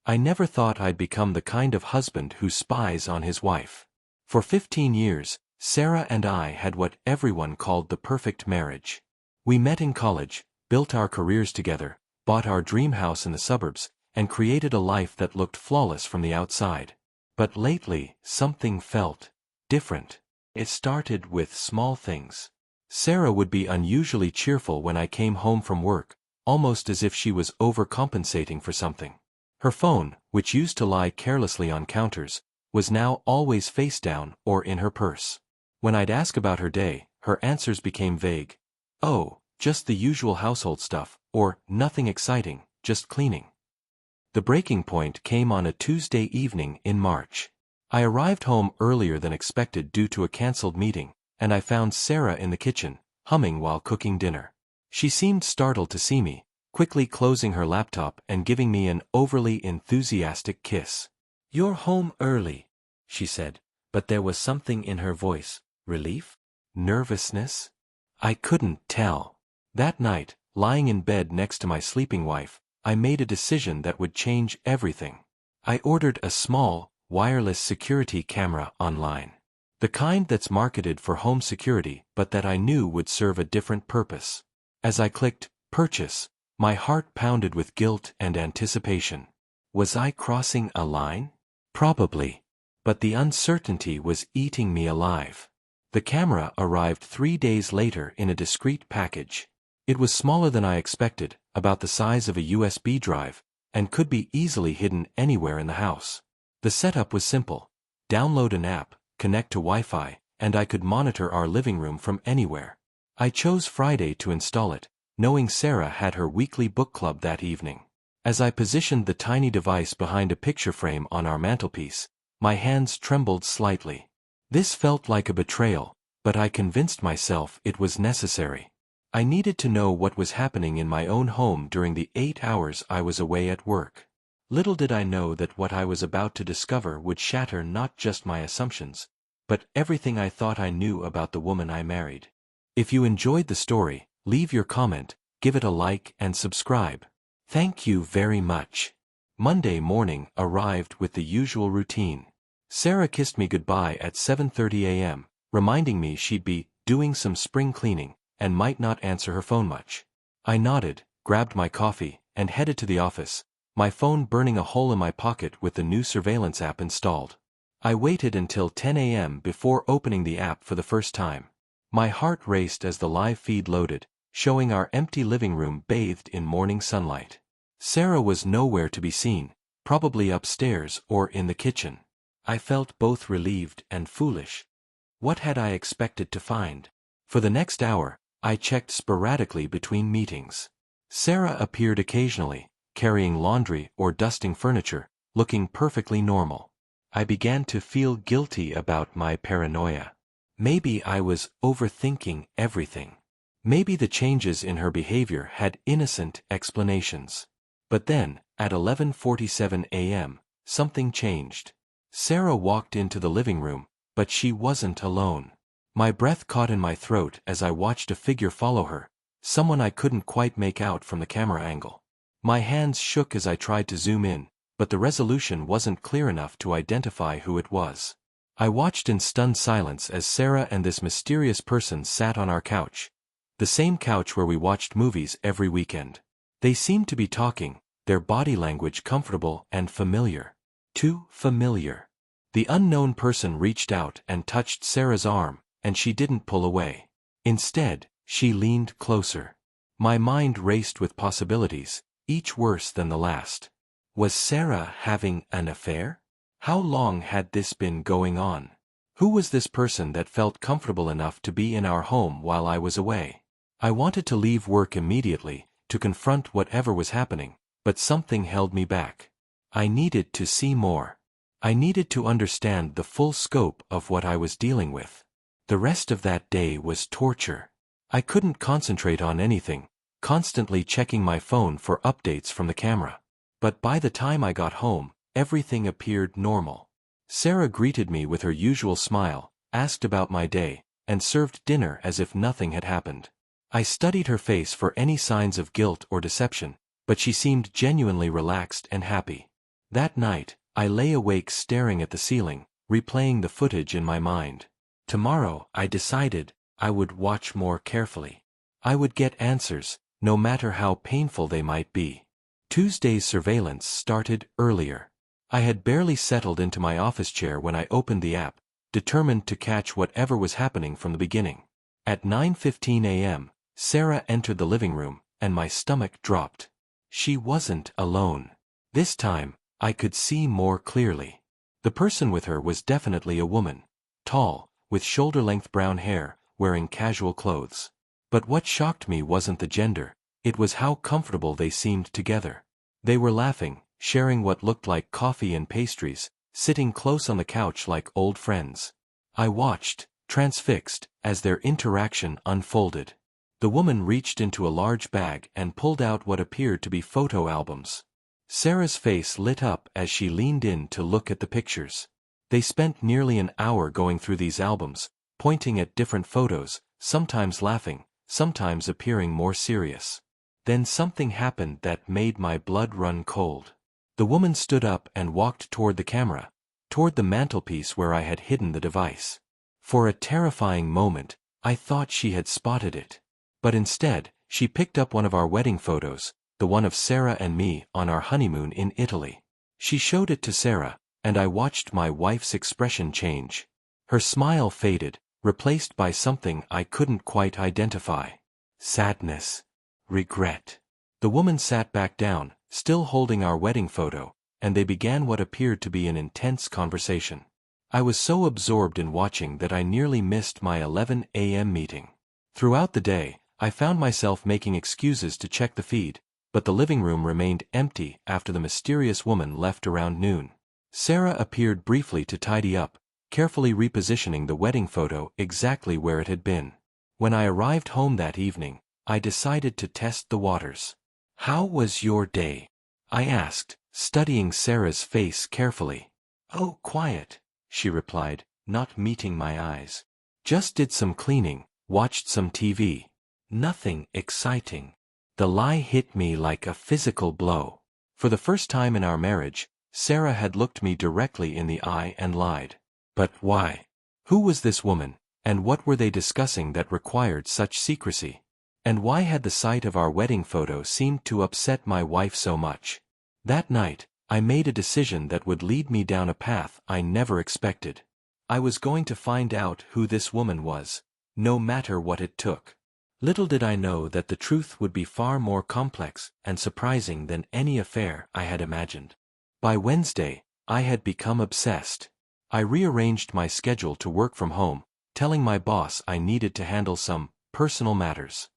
I never thought I'd become the kind of husband who spies on his wife. For 15 years, Sarah and I had what everyone called the perfect marriage. We met in college, built our careers together, bought our dream house in the suburbs, and created a life that looked flawless from the outside. But lately, something felt different. It started with small things. Sarah would be unusually cheerful when I came home from work, almost as if she was overcompensating for something. Her phone, which used to lie carelessly on counters, was now always face down or in her purse. When I'd ask about her day, her answers became vague. "Oh, just the usual household stuff," or "nothing exciting, just cleaning." The breaking point came on a Tuesday evening in March. I arrived home earlier than expected due to a cancelled meeting, and I found Sarah in the kitchen, humming while cooking dinner. She seemed startled to see me, quickly closing her laptop and giving me an overly enthusiastic kiss. "You're home early," she said, but there was something in her voice. Relief? Nervousness? I couldn't tell. That night, lying in bed next to my sleeping wife, I made a decision that would change everything. I ordered a small, wireless security camera online. The kind that's marketed for home security but that I knew would serve a different purpose. As I clicked purchase, my heart pounded with guilt and anticipation. Was I crossing a line? Probably. But the uncertainty was eating me alive. The camera arrived 3 days later in a discreet package. It was smaller than I expected, about the size of a USB drive, and could be easily hidden anywhere in the house. The setup was simple. Download an app, connect to Wi-Fi, and I could monitor our living room from anywhere. I chose Friday to install it, knowing Sarah had her weekly book club that evening. As I positioned the tiny device behind a picture frame on our mantelpiece, my hands trembled slightly. This felt like a betrayal, but I convinced myself it was necessary. I needed to know what was happening in my own home during the 8 hours I was away at work. Little did I know that what I was about to discover would shatter not just my assumptions, but everything I thought I knew about the woman I married. If you enjoyed the story, leave your comment, give it a like and subscribe. Thank you very much. Monday morning arrived with the usual routine. Sarah kissed me goodbye at 7:30 a.m., reminding me she'd be doing some spring cleaning and might not answer her phone much. I nodded, grabbed my coffee, and headed to the office, my phone burning a hole in my pocket with the new surveillance app installed. I waited until 10 a.m. before opening the app for the first time. My heart raced as the live feed loaded, showing our empty living room bathed in morning sunlight. Sarah was nowhere to be seen, probably upstairs or in the kitchen. I felt both relieved and foolish. What had I expected to find? For the next hour, I checked sporadically between meetings. Sarah appeared occasionally, carrying laundry or dusting furniture, looking perfectly normal. I began to feel guilty about my paranoia. Maybe I was overthinking everything. Maybe the changes in her behavior had innocent explanations. But then, at 11:47 a.m., something changed. Sarah walked into the living room, but she wasn't alone. My breath caught in my throat as I watched a figure follow her, someone I couldn't quite make out from the camera angle. My hands shook as I tried to zoom in, but the resolution wasn't clear enough to identify who it was. I watched in stunned silence as Sarah and this mysterious person sat on our couch, the same couch where we watched movies every weekend. They seemed to be talking, their body language comfortable and familiar. Too familiar. The unknown person reached out and touched Sarah's arm, and she didn't pull away. Instead, she leaned closer. My mind raced with possibilities, each worse than the last. Was Sarah having an affair? How long had this been going on? Who was this person that felt comfortable enough to be in our home while I was away? I wanted to leave work immediately, to confront whatever was happening, but something held me back. I needed to see more. I needed to understand the full scope of what I was dealing with. The rest of that day was torture. I couldn't concentrate on anything, constantly checking my phone for updates from the camera. But by the time I got home, everything appeared normal. Sarah greeted me with her usual smile, asked about my day, and served dinner as if nothing had happened. I studied her face for any signs of guilt or deception, but she seemed genuinely relaxed and happy. That night, I lay awake staring at the ceiling, replaying the footage in my mind. Tomorrow, I decided, I would watch more carefully. I would get answers, no matter how painful they might be. Tuesday's surveillance started earlier. I had barely settled into my office chair when I opened the app, determined to catch whatever was happening from the beginning. At 9:15 a.m., Sarah entered the living room, and my stomach dropped. She wasn't alone. This time, I could see more clearly. The person with her was definitely a woman. Tall, with shoulder-length brown hair, wearing casual clothes. But what shocked me wasn't the gender, it was how comfortable they seemed together. They were laughing, sharing what looked like coffee and pastries, sitting close on the couch like old friends. I watched, transfixed, as their interaction unfolded. The woman reached into a large bag and pulled out what appeared to be photo albums. Sarah's face lit up as she leaned in to look at the pictures. They spent nearly an hour going through these albums, pointing at different photos, sometimes laughing, sometimes appearing more serious. Then something happened that made my blood run cold. The woman stood up and walked toward the camera, toward the mantelpiece where I had hidden the device. For a terrifying moment, I thought she had spotted it. But instead, she picked up one of our wedding photos, the one of Sarah and me on our honeymoon in Italy. She showed it to Sarah, and I watched my wife's expression change. Her smile faded, replaced by something I couldn't quite identify. Sadness. Regret. The woman sat back down, still holding our wedding photo, and they began what appeared to be an intense conversation. I was so absorbed in watching that I nearly missed my 11 a.m. meeting. Throughout the day, I found myself making excuses to check the feed, but the living room remained empty after the mysterious woman left around noon. Sarah appeared briefly to tidy up, carefully repositioning the wedding photo exactly where it had been. When I arrived home that evening, I decided to test the waters. "How was your day?" I asked, studying Sarah's face carefully. "Oh, quiet," she replied, not meeting my eyes. "Just did some cleaning, watched some TV. Nothing exciting." The lie hit me like a physical blow. For the first time in our marriage, Sarah had looked me directly in the eye and lied. But why? Who was this woman, and what were they discussing that required such secrecy? And why had the sight of our wedding photo seemed to upset my wife so much? That night, I made a decision that would lead me down a path I never expected. I was going to find out who this woman was, no matter what it took. Little did I know that the truth would be far more complex and surprising than any affair I had imagined. By Wednesday, I had become obsessed. I rearranged my schedule to work from home, telling my boss I needed to handle some personal matters.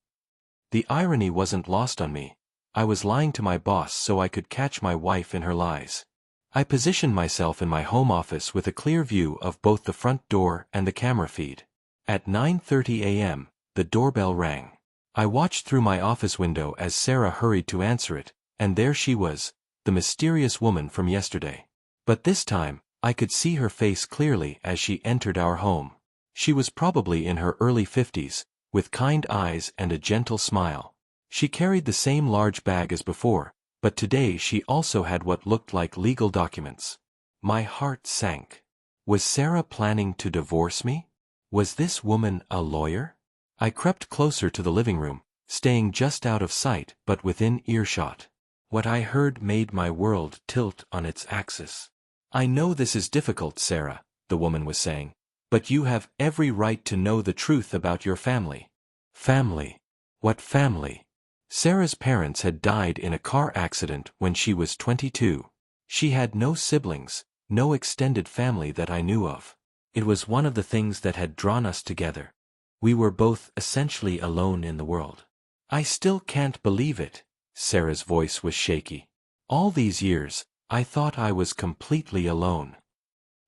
The irony wasn't lost on me. I was lying to my boss so I could catch my wife in her lies. I positioned myself in my home office with a clear view of both the front door and the camera feed. At 9:30 a.m., the doorbell rang. I watched through my office window as Sarah hurried to answer it, and there she was, the mysterious woman from yesterday. But this time, I could see her face clearly as she entered our home. She was probably in her early 50s, with kind eyes and a gentle smile. She carried the same large bag as before, but today she also had what looked like legal documents. My heart sank. Was Sarah planning to divorce me? Was this woman a lawyer? I crept closer to the living room, staying just out of sight but within earshot. What I heard made my world tilt on its axis. "I know this is difficult, Sarah," the woman was saying, "but you have every right to know the truth about your family." Family? What family? Sarah's parents had died in a car accident when she was 22. She had no siblings, no extended family that I knew of. It was one of the things that had drawn us together. We were both essentially alone in the world. "I still can't believe it." Sarah's voice was shaky. "All these years, I thought I was completely alone."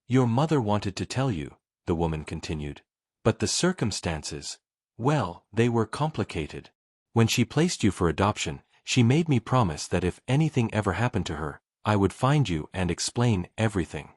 "Your mother wanted to tell you," the woman continued, "but the circumstances, well, they were complicated. When she placed you for adoption, she made me promise that if anything ever happened to her, I would find you and explain everything."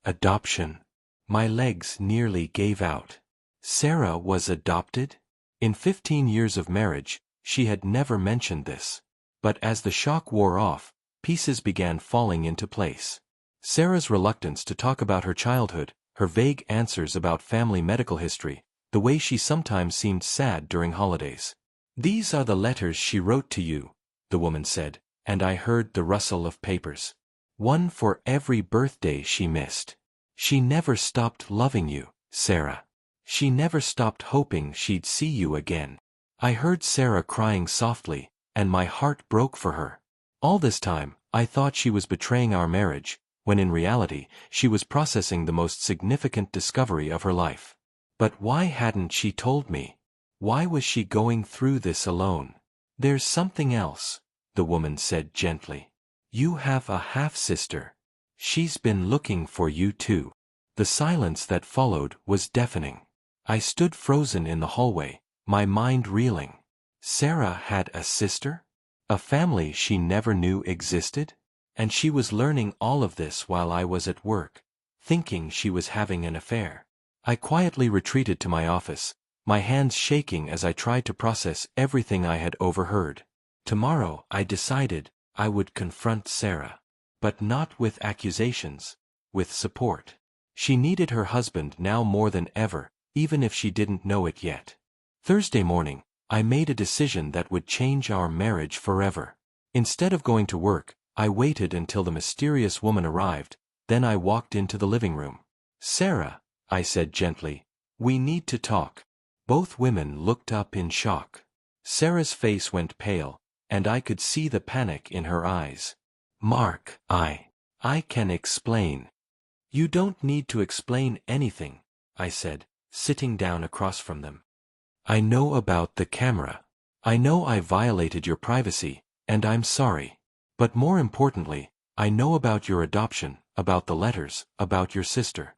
Adoption. My legs nearly gave out. Sarah was adopted? In 15 years of marriage, she had never mentioned this. But as the shock wore off, pieces began falling into place. Sarah's reluctance to talk about her childhood, her vague answers about family medical history, the way she sometimes seemed sad during holidays. "These are the letters she wrote to you," the woman said, and I heard the rustle of papers. "One for every birthday she missed. She never stopped loving you, Sarah. She never stopped hoping she'd see you again." I heard Sarah crying softly, and my heart broke for her. All this time, I thought she was betraying our marriage, when in reality, she was processing the most significant discovery of her life. But why hadn't she told me? Why was she going through this alone? "There's something else," the woman said gently. "You have a half-sister. She's been looking for you too." The silence that followed was deafening. I stood frozen in the hallway, my mind reeling. Sarah had a sister? A family she never knew existed? And she was learning all of this while I was at work, thinking she was having an affair. I quietly retreated to my office, my hands shaking as I tried to process everything I had overheard. Tomorrow, I decided, I would confront Sarah. But not with accusations, with support. She needed her husband now more than ever, even if she didn't know it yet. Thursday morning, I made a decision that would change our marriage forever. Instead of going to work, I waited until the mysterious woman arrived, then I walked into the living room. "Sarah," I said gently, "we need to talk." Both women looked up in shock. Sarah's face went pale, and I could see the panic in her eyes. "Mark, I can explain." "You don't need to explain anything," I said, sitting down across from them. "I know about the camera. I know I violated your privacy, and I'm sorry. But more importantly, I know about your adoption, about the letters, about your sister."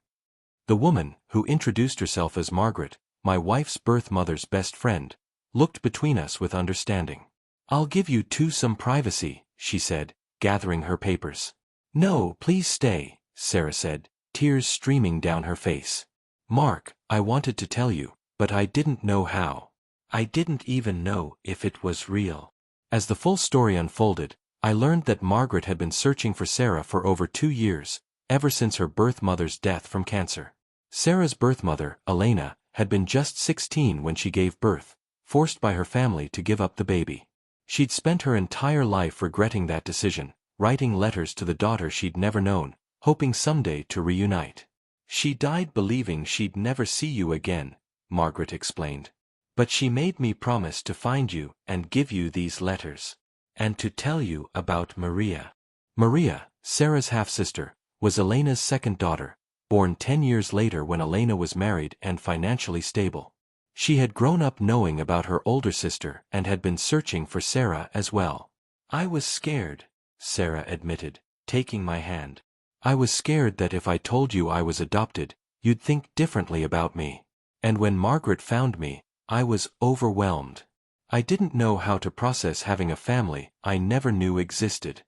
The woman, who introduced herself as Margaret, my wife's birth mother's best friend, looked between us with understanding. "I'll give you two some privacy," she said, gathering her papers. "No, please stay," Sarah said, tears streaming down her face. "Mark, I wanted to tell you, but I didn't know how. I didn't even know if it was real." As the full story unfolded, I learned that Margaret had been searching for Sarah for over 2 years, ever since her birth mother's death from cancer. Sarah's birth mother, Elena, had been just 16 when she gave birth, forced by her family to give up the baby. She'd spent her entire life regretting that decision, writing letters to the daughter she'd never known, hoping someday to reunite. "She died believing she'd never see you again," Margaret explained. "But she made me promise to find you and give you these letters. And to tell you about Maria." Maria, Sarah's half-sister, was Elena's second daughter, born 10 years later when Elena was married and financially stable. She had grown up knowing about her older sister and had been searching for Sarah as well. "I was scared," Sarah admitted, taking my hand. "I was scared that if I told you I was adopted, you'd think differently about me. And when Margaret found me, I was overwhelmed. I didn't know how to process having a family I never knew existed."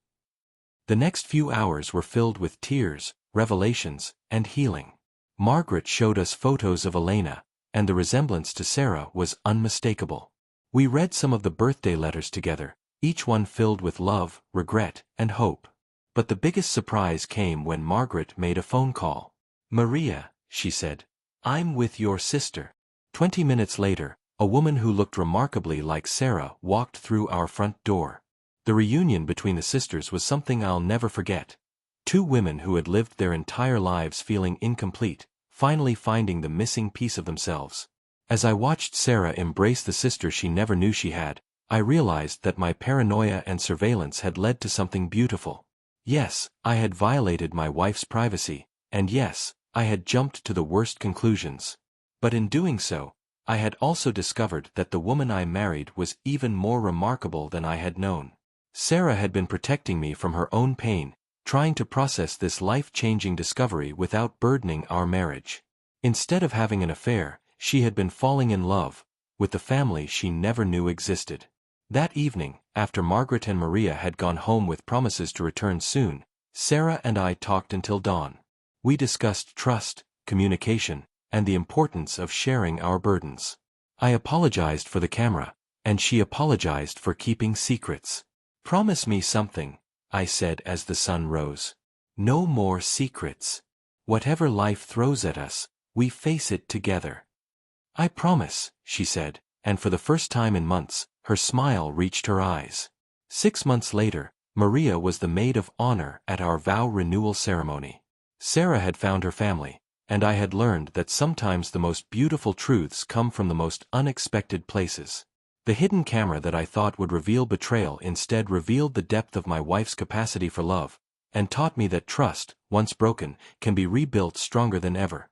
The next few hours were filled with tears, revelations, and healing. Margaret showed us photos of Elena, and the resemblance to Sarah was unmistakable. We read some of the birthday letters together, each one filled with love, regret, and hope. But the biggest surprise came when Margaret made a phone call. "Maria," she said, "I'm with your sister." 20 minutes later, a woman who looked remarkably like Sarah walked through our front door. The reunion between the sisters was something I'll never forget. Two women who had lived their entire lives feeling incomplete, finally finding the missing piece of themselves. As I watched Sarah embrace the sister she never knew she had, I realized that my paranoia and surveillance had led to something beautiful. Yes, I had violated my wife's privacy, and yes, I had jumped to the worst conclusions. But in doing so, I had also discovered that the woman I married was even more remarkable than I had known. Sarah had been protecting me from her own pain, trying to process this life-changing discovery without burdening our marriage. Instead of having an affair, she had been falling in love with the family she never knew existed. That evening, after Margaret and Maria had gone home with promises to return soon, Sarah and I talked until dawn. We discussed trust, communication, and the importance of sharing our burdens. I apologized for the camera, and she apologized for keeping secrets. "Promise me something," I said as the sun rose. No more secrets. Whatever life throws at us, we face it together. I promise, she said, and for the first time in months, her smile reached her eyes. 6 months later, Maria was the maid of honor at our vow renewal ceremony. Sarah had found her family, and I had learned that sometimes the most beautiful truths come from the most unexpected places. The hidden camera that I thought would reveal betrayal instead revealed the depth of my wife's capacity for love, and taught me that trust, once broken, can be rebuilt stronger than ever.